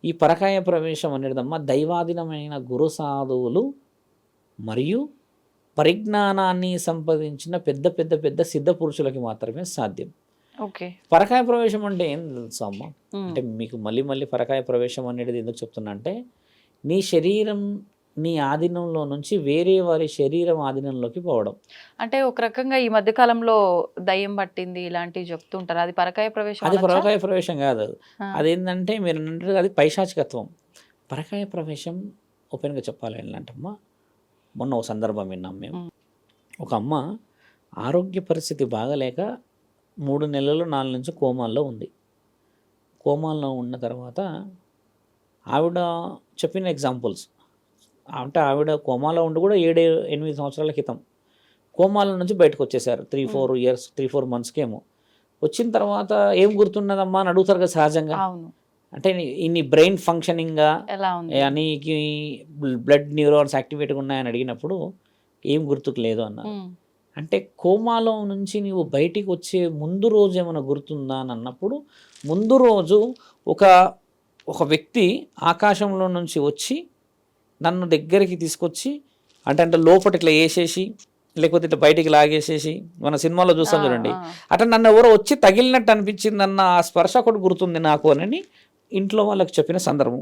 ఈ పరకాయ ప్రవేశం అనేదమ్మా దైవాధీనమైన గురు సాధువులు మరియు పరిజ్ఞానాన్ని సంపాదించిన పెద్ద పెద్ద పెద్ద సిద్ధ పురుషులకి మాత్రమే సాధ్యం. ఓకే. పరకాయ ప్రవేశం అంటే ఏం తెలుసా అమ్మ? అంటే మీకు మళ్ళీ మళ్ళీ పరకాయ ప్రవేశం అనేది ఎందుకు చెప్తున్నా అంటే, నీ శరీరం నీ ఆధీనంలో నుంచి వేరే వారి శరీరం ఆధీనంలోకి పోవడం. అంటే ఒక రకంగా ఈ మధ్య కాలంలో దయ్యం పట్టింది ఇలాంటివి చెప్తుంటారు. అది పరకాయ ప్రవేశం అది అనొచ్చా? పరకాయ ప్రవేశం కాదు అది. ఆ. అదేంటంటే మీరు అన్నట్టు అది పైశాచికత్వం. పరకాయ ప్రవేశం ఓపెన్గా చెప్పాలి ఏంటంటమ్మా, మొన్న ఒక సందర్భం విన్నాం మేము. ఒక అమ్మ ఆరోగ్య పరిస్థితి బాగలేక 3 నెలలు 4 నుంచి కోమాల్లో ఉంది. కోమాల్లో ఉన్న తర్వాత ఆవిడ చెప్పిన ఎగ్జాంపుల్స్ అంటే ఆవిడ కోమాలో ఉండి కూడా 7-8 సంవత్సరాల క్రితం కోమాల నుంచి బయటకు వచ్చేసారు. 3-4 ఇయర్స్ 3-4 మంత్స్కేమో. వచ్చిన తర్వాత ఏం గుర్తున్నదమ్మా అని అడుగుతారు కదా సహజంగా. అవును. అంటే నీ బ్రెయిన్ ఫంక్షనింగ్గా ఎలా ఉంది? నీకు బ్లడ్ న్యూరాన్స్ యాక్టివేట్గా ఉన్నాయని అడిగినప్పుడు ఏం గుర్తుకు లేదు అన్నారు. అంటే కోమాలో నుంచి నీవు బయటికి వచ్చే ముందు రోజు ఏమైనా గుర్తుందా అని అన్నప్పుడు, ముందు రోజు ఒక వ్యక్తి ఆకాశంలో నుంచి వచ్చి నన్ను దగ్గరికి తీసుకొచ్చి అంటే లోపల ఇట్లా వేసేసి లేకపోతే ఇట్లా బయటికి లాగేసేసి మన సినిమాలో చూస్తాం చూడండి, అట్లా నన్ను ఎవరో వచ్చి తగిలినట్టు అనిపించింది అన్న ఆ స్పర్శ ఒకటి గుర్తుంది నాకు అని ఇంట్లో వాళ్ళకి చెప్పిన సందర్భం.